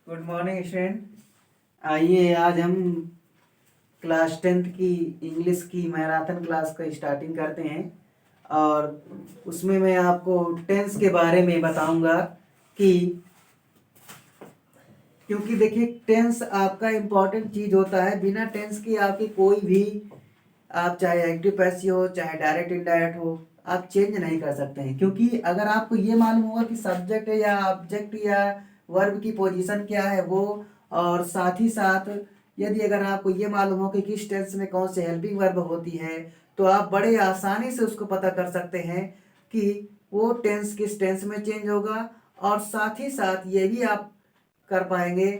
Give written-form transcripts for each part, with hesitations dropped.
Good morning student. आइए आज हम क्लास 10th की इंग्लिश की मैराथन क्लास का स्टार्टिंग करते हैं और उसमें मैं आपको टेंस के बारे में बताऊंगा कि क्योंकि देखिए टेंस आपका इम्पोर्टेंट चीज़ होता है। बिना टेंस की आपकी कोई भी, आप चाहे एक्टिव पैसिव हो चाहे डायरेक्ट इनडायरेक्ट हो, आप चेंज नहीं कर सकते हैं। क्योंकि अगर आपको ये मालूम होगा कि सब्जेक्ट या ऑब्जेक्ट या वर्ब की पोजीशन क्या है वो, और साथ ही साथ यदि अगर आपको ये मालूम हो कि किस टेंस में कौन से हेल्पिंग वर्ब होती है, तो आप बड़े आसानी से उसको पता कर सकते हैं कि वो टेंस किस टेंस में चेंज होगा। और साथ ही साथ ये भी आप कर पाएंगे,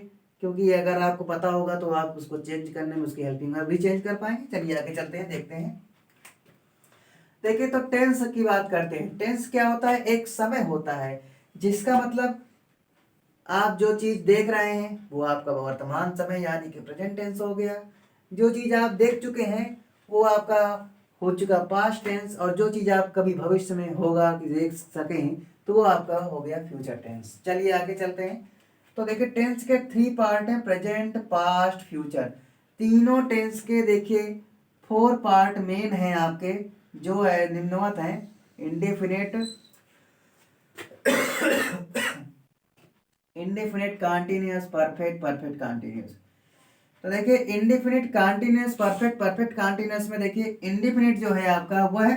क्योंकि अगर आपको पता होगा तो आप उसको चेंज करने में उसकी हेल्पिंग वर्ब भी चेंज कर पाएंगे। चलिए आगे चलते हैं, देखते हैं। देखिए तो टेंस की बात करते हैं। टेंस क्या होता है? एक समय होता है जिसका मतलब आप जो चीज देख रहे हैं वो आपका वर्तमान समय यानी कि प्रेजेंट टेंस हो गया। जो चीज आप देख चुके हैं वो आपका हो चुका पास्ट टेंस, और जो चीज आप कभी भविष्य में होगा कि देख सकें तो वो आपका हो गया फ्यूचर टेंस। चलिए आगे चलते हैं। तो देखिए टेंस के 3 पार्ट हैं, प्रेजेंट पास्ट फ्यूचर। तीनों टेंस के देखिए 4 पार्ट मेन हैं आपके, जो है निम्नवत हैं। Indefinite, indefinite continuous, perfect, perfect continuous. तो देखिए indefinite continuous, perfect, perfect continuous में देखिए इंडेफिनिट जो है आपका वह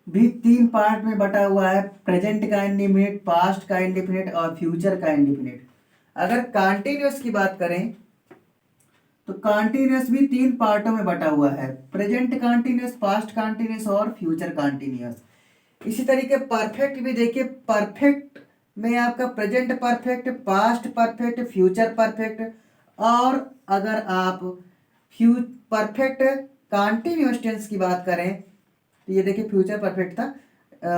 भी 3 पार्ट में बटा हुआ है। प्रेजेंट का इंडेफिनिट, पास्ट का इंडेफिनिट और फ्यूचर का इंडेफिनिट। अगर कंटीन्यूअस की बात करें तो कंटीन्यूअस भी 3 पार्टों में बटा हुआ है, प्रेजेंट कंटीन्यूअस, पास्ट कंटीन्यूअस और फ्यूचर कंटीन्यूअस। इसी तरीके परफेक्ट भी देखिए, परफेक्ट में आपका present perfect, past perfect, future perfect. और अगर आप फ्यू परफेक्ट कंटिन्यूअस टेंस की बात करें तो ये देखिए फ्यूचर परफेक्ट था।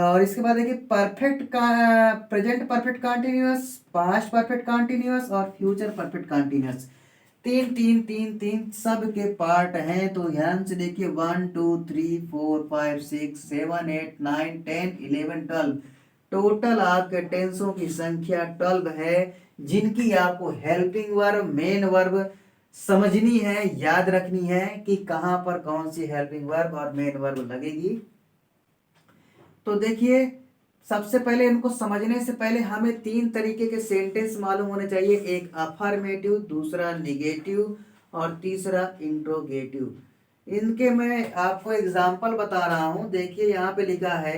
और इसके बाद देखिए परफेक्ट का present perfect continuous, past perfect continuous और फ्यूचर परफेक्ट कंटिन्यूअस। तीन तीन तीन तीन सब के पार्ट हैं। तो ध्यान से देखिए 1 2 3 4 5 6 7 8 9 10 11 12, टोटल आपके टेंसों की संख्या 12 है, जिनकी आपको हेल्पिंग वर्ब, मेन वर्ब समझनी है, याद रखनी है कि कहां पर कौन सी हेल्पिंग वर्ब और मेन वर्ब लगेगी। तो देखिए सबसे पहले इनको समझने से पहले हमें 3 तरीके के सेंटेंस मालूम होने चाहिए। एक अफर्मेटिव, दूसरा निगेटिव और तीसरा इंट्रोगेटिव। इनके मैं आपको एग्जाम्पल बता रहा हूं। देखिए यहाँ पे लिखा है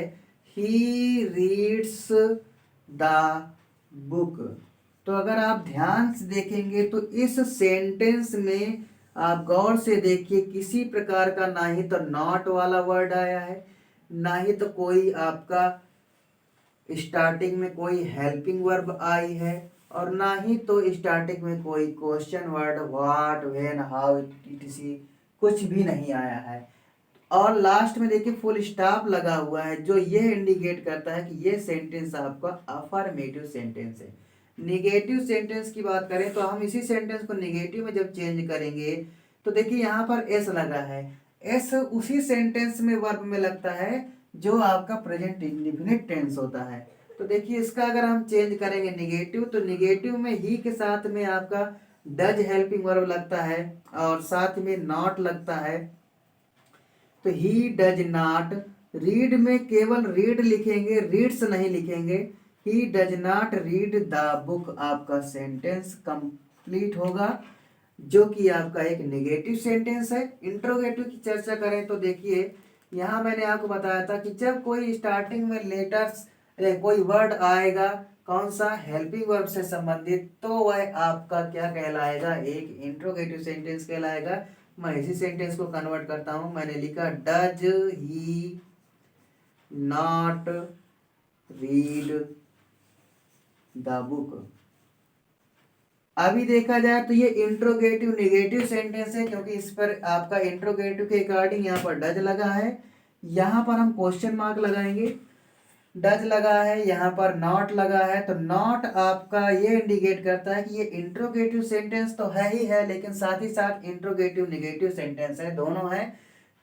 ही रीड्स द बुक। तो अगर आप ध्यान से देखेंगे तो इस सेंटेंस में आप गौर से देखिए, किसी प्रकार का ना ही तो नॉट वाला वर्ड आया है, ना ही तो कोई आपका स्टार्टिंग में कोई हेल्पिंग वर्ब आई है, और ना ही तो स्टार्टिंग में कोई question word what, when, how, etc. कुछ भी नहीं आया है। और लास्ट में देखिए फुल स्टॉप लगा हुआ है, जो यह इंडिकेट करता है कि यह सेंटेंस आपका अफर्मेटिव सेंटेंस है। निगेटिव सेंटेंस की बात करें तो हम इसी सेंटेंस को निगेटिव में जब चेंज करेंगे तो देखिए यहाँ पर एस लगा है। एस उसी सेंटेंस में वर्ब में लगता है जो आपका प्रेजेंट इंडेफिनिट टेंस होता है। तो देखिए इसका अगर हम चेंज करेंगे निगेटिव, तो निगेटिव में ही के साथ में आपका डज हेल्पिंग वर्ब लगता है और साथ में नॉट लगता है। तो ही डज नॉट, रीड में केवल रीड लिखेंगे, रीड्स नहीं लिखेंगे। He does not read the book आपका सेंटेंस कंप्लीट होगा, जो कि आपका एक नेगेटिव सेंटेंस है। इंट्रोगेटिव की चर्चा करें तो देखिए यहाँ मैंने आपको बताया था कि जब कोई स्टार्टिंग में लेटर्स कोई वर्ड आएगा कौन सा हेल्पिंग वर्ब से संबंधित, तो वह आपका क्या कहलाएगा? एक इंट्रोगेटिव सेंटेंस कहलाएगा। मैं इसी सेंटेंस को कन्वर्ट करता हूं। मैंने लिखा does he not read the book. अभी देखा जाए तो ये इंट्रोगेटिव नेगेटिव सेंटेंस है, क्योंकि इस पर आपका इंट्रोगेटिव के अकॉर्डिंग यहाँ पर डज लगा है, यहाँ पर हम क्वेश्चन मार्क लगाएंगे। डज लगा है, यहाँ पर नॉट लगा है, तो नॉट आपका ये इंडिकेट करता है कि ये इंट्रोगेटिव सेंटेंस तो है ही है, लेकिन साथ ही साथ इंट्रोगेटिव नेगेटिव सेंटेंस है, दोनों है।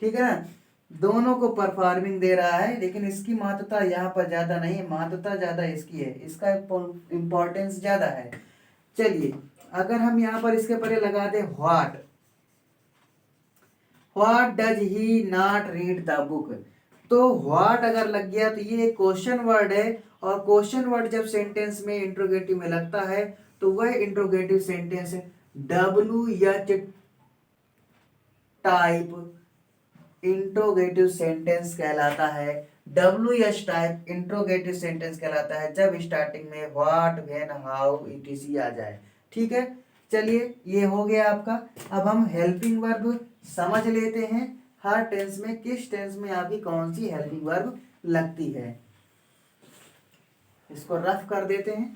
ठीक है ना? दोनों को परफॉर्मिंग दे रहा है, लेकिन इसकी महत्वता यहाँ पर ज्यादा नहीं है, महत्वता ज्यादा इसकी है, इसका इम्पोर्टेंस ज्यादा है। चलिए अगर हम यहाँ पर इसके पहले लगा दें what does he not read the book, तो व्हाट अगर लग गया तो ये क्वेश्चन वर्ड है, और क्वेश्चन वर्ड जब सेंटेंस में इंट्रोगेटिव में लगता है तो वह interrogative sentence WH type interrogative sentence कहलाता है। WH टाइप इंट्रोगेटिव सेंटेंस कहलाता है जब स्टार्टिंग में व्हाट, व्हेन, हाउ, etc आ जाए। ठीक है, चलिए ये हो गया आपका। अब हम हेल्पिंग वर्ब समझ लेते हैं हर टेंस में किस टेंस में आपकी कौन सी हेल्पिंग वर्ब लगती है। इसको रफ कर देते हैं,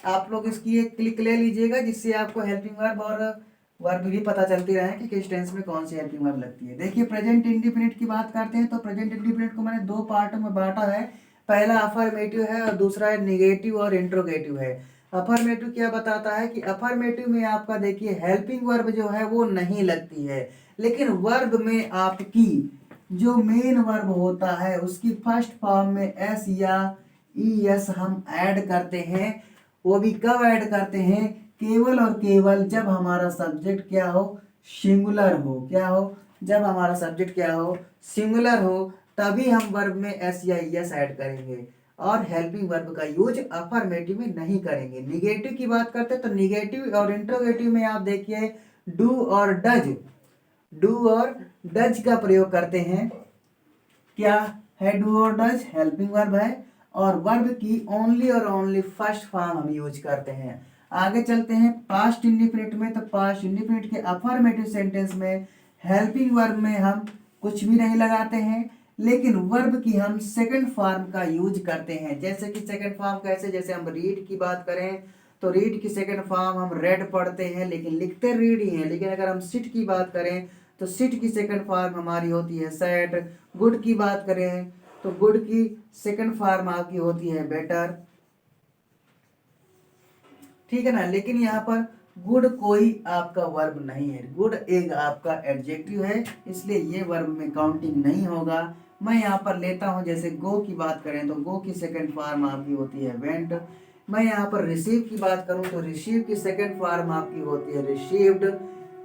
आप लोग इसकी एक क्लिक ले लीजिएगा जिससे आपको हेल्पिंग वर्ब और वर्ब भी पता चलती रहे कि किस टेंस में कौन सी हेल्पिंग वर्ब लगती है। देखिए प्रेजेंट इंडिफिनिट की बात करते हैं तो प्रेजेंट इंडिफिनिट को मैंने दो पार्टों में बांटा है। पहला अफर्मेटिव है और दूसरा है निगेटिव और इंट्रोगेटिव है। अफर्मेटिव क्या बताता है कि अफर्मेटिव में आपका देखिए हेल्पिंग वर्ब जो है वो नहीं लगती है, लेकिन वर्ब में आपकी जो मेन वर्ब होता है उसकी फर्स्ट फॉर्म में एस या ES हम ऐड करते हैं। वो भी कब ऐड करते हैं? केवल और केवल जब हमारा सब्जेक्ट क्या हो, सिंगुलर हो। क्या हो? जब हमारा सब्जेक्ट क्या हो, सिंगुलर हो, तभी हम वर्ब में एस या ES ऐड करेंगे और हेल्पिंग वर्ब का यूज अफर्मेटिव में नहीं करेंगे। निगेटिव की बात करते हैं तो निगेटिव और इंट्रोगेटिव में आप देखिए डू और डज का प्रयोग करते हैं। क्या है? डू और डज हेल्पिंग वर्ब है और वर्ब की ओनली और ओनली फर्स्ट फॉर्म हम यूज करते हैं। आगे चलते हैं पास्ट इंडिफिनिट में, तो पास्ट इंडिफिनिट के अफर्मेटिव सेंटेंस में हेल्पिंग वर्ब में हम कुछ भी नहीं लगाते हैं, लेकिन वर्ब की हम सेकंड फॉर्म का यूज करते हैं। जैसे कि सेकंड फॉर्म कैसे? जैसे हम रीड की बात करें तो रीड की सेकंड फॉर्म हम रेड पढ़ते हैं लेकिन लिखते रीड ही हैं। लेकिन अगर हम सिट की बात करें तो सिट की सेकंड फॉर्म हमारी होती है सेट। गुड की बात करें तो गुड की सेकंड फॉर्म आपकी होती है बेटर। ठीक है ना, लेकिन यहाँ पर गुड कोई आपका वर्ब नहीं है, गुड एक आपका एडजेक्टिव है, इसलिए ये वर्ब में काउंटिंग नहीं होगा। मैं यहाँ पर लेता हूँ जैसे गो की बात करें तो गो की सेकंड फॉर्म आपकी होती है वेंट। मैं यहाँ पर रिसीव की बात करूँ तो रिसीव की सेकंड फॉर्म आपकी होती है रिसीव्ड।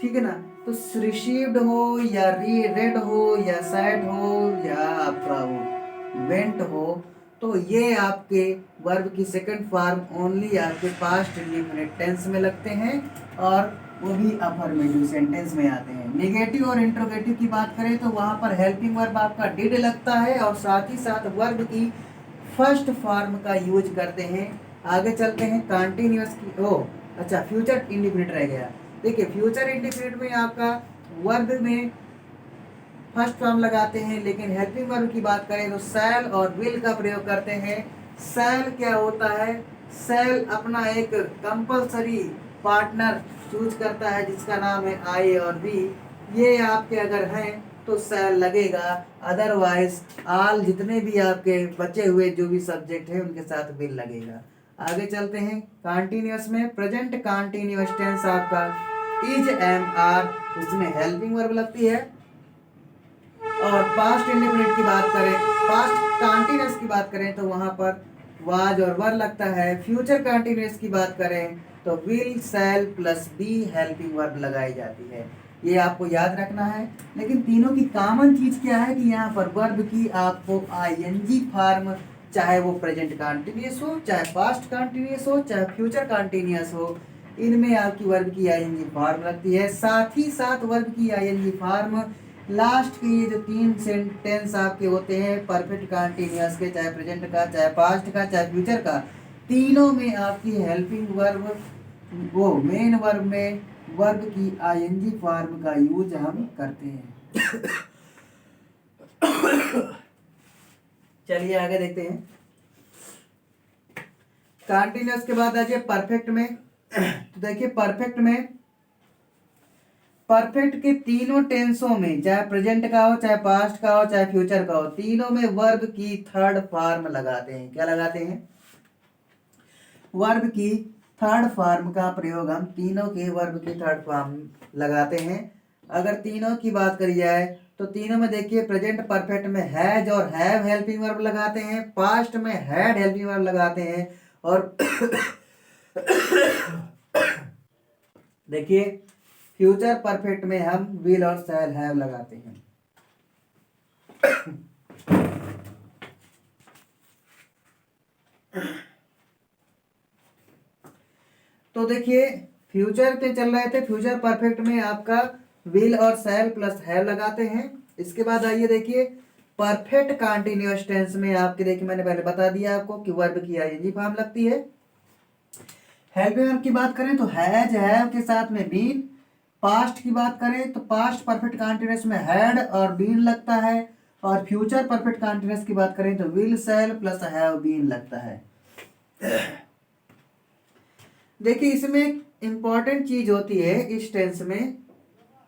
ठीक है ना, तो रिसीव्ड हो या रेड हो या सैड हो या आपका हो वेंट हो, तो ये आपके वर्ब की सेकंड फॉर्म ओनली आपके पास्ट इंडेफिनिट टेंस में लगते हैं और वो भी अफर्मेटिव सेंटेंस में आते हैं। नेगेटिव और इंट्रोगेटिव की बात करें तो वहाँ पर हेल्पिंग वर्ब आपका डिड लगता है और साथ ही साथ वर्ब की फर्स्ट फॉर्म का यूज करते हैं। आगे चलते हैं कंटिन्यूअस की। अच्छा, फ्यूचर इंडेफिनिट रह गया। देखिए फ्यूचर इंडेफिनिट में आपका वर्ब में फर्स्ट फॉर्म लगाते हैं, लेकिन हेल्पिंग वर्ब की बात करें तो शैल और विल का प्रयोग करते हैं। शैल क्या होता है? शैल अपना एक कंपलसरी पार्टनर चूज करता है जिसका नाम है आई और बी। ये आपके अगर हैं तो शैल लगेगा, अदरवाइज ऑल जितने भी आपके बचे हुए जो भी सब्जेक्ट है उनके साथ विल लगेगा। आगे चलते हैं कंटिन्यूअस में। प्रेजेंट कंटिन्यूअस टेंस आपका इज, एम, आर, उसमें हेल्पिंग वर्ब लगती है। और पास्ट इंडेफिनिट की बात करें, पास्ट कंटीन्यूअस की बात करें तो वहां पर वाज और वर लगता है। फ्यूचर कंटीन्यूअस की बात करें तो will, shall plus be helping verb लगाई जाती है। ये आपको याद रखना है। लेकिन तीनों की कॉमन चीज क्या है कि यहाँ पर वर्ब की आपको ING फॉर्म, चाहे वो प्रेजेंट कंटीन्यूअस हो, चाहे पास्ट कंटीन्यूअस हो, चाहे फ्यूचर कंटीन्यूअस हो, इनमें आपकी वर्ब की ING फॉर्म लगती है। साथ ही साथ वर्ब की ING फॉर्म लास्ट के ये जो तीन सेंटेंस आपके होते हैं परफेक्ट कंटीन्यूअस के, चाहे प्रेजेंट का, चाहे पास्ट का, चाहे फ्यूचर का, तीनों में आपकी हेल्पिंग वर्ब, वो मेन वर्ब में वर्ब की ING फॉर्म का यूज हम करते हैं। चलिए आगे देखते हैं। कंटीन्यूअस के बाद आ जाए परफेक्ट में। तो देखिए परफेक्ट के तीनों टेंसों में, चाहे प्रेजेंट का हो, चाहे पास्ट का हो, चाहे फ्यूचर का हो, तीनों में वर्ब की थर्ड फॉर्म लगाते हैं। क्या लगाते हैं? वर्ब की थर्ड फॉर्म का प्रयोग हम तीनों के वर्ब की थर्ड फॉर्म लगाते हैं। अगर तीनों की बात करी जाए तो तीनों में देखिए प्रेजेंट परफेक्ट में हैज और हैव हेल्पिंग वर्ब लगाते हैं, पास्ट में हैड हेल्पिंग वर्ब लगाते हैं और देखिए फ्यूचर परफेक्ट में हम विल और शैल हैव लगाते हैं। तो देखिए फ्यूचर पे चल रहे थे, फ्यूचर परफेक्ट में आपका विल और शैल प्लस हैव लगाते हैं। इसके बाद आइए देखिए परफेक्ट कंटीन्यूअस टेंस में आपके, देखिए मैंने पहले बता दिया आपको कि वर्ब की आईएनजी फॉर्म लगती है। हेल्पिंग वर्ब की बात करें तो हैज हैव के साथ में बीन। पास्ट की बात करें तो पास्ट परफेक्ट कंटीन्यूअस में हैड और बीन लगता है, और फ्यूचर परफेक्ट कंटीन्यूअस की बात करें तो will shall plus have been लगता है। देखिए इसमें एक इंपॉर्टेंट चीज होती है इस टेंस में,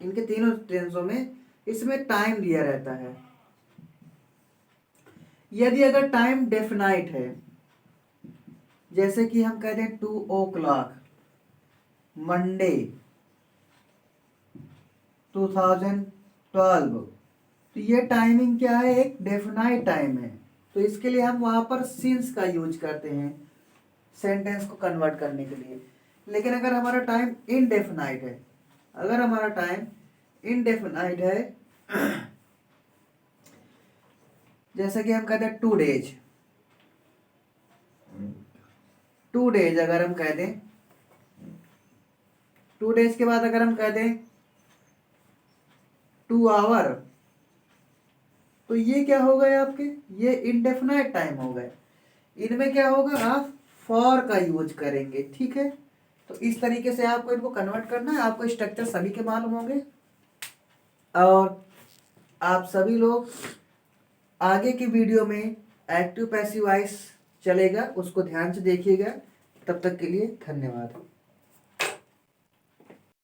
इनके तीनों टेंसों में इसमें टाइम दिया रहता है। यदि अगर टाइम डेफिनाइट है, जैसे कि हम कहते हैं 2 o'clock मंडे 2012, तो ये टाइमिंग क्या है, एक डेफिनाइट टाइम है। तो इसके लिए हम वहां पर सिंस का यूज करते हैं सेंटेंस को कन्वर्ट करने के लिए। लेकिन अगर हमारा टाइम इनडेफिनाइट है, अगर हमारा टाइम इनडेफिनाइट है, जैसे कि हम कहते हैं 2 days, 2 days अगर हम कह दें, 2 days के बाद अगर हम कह दें 2 hour, तो ये क्या हो गए आपके, ये इनडेफिनाइट टाइम हो गए। इनमें क्या होगा, आप फॉर का यूज करेंगे, ठीक है। तो इस तरीके से आपको इनको कन्वर्ट करना है। आपको स्ट्रक्चर सभी के मालूम होंगे, और आप सभी लोग आगे की वीडियो में एक्टिव पैसिव वॉइस चलेगा, उसको ध्यान से देखिएगा। तब तक के लिए धन्यवाद।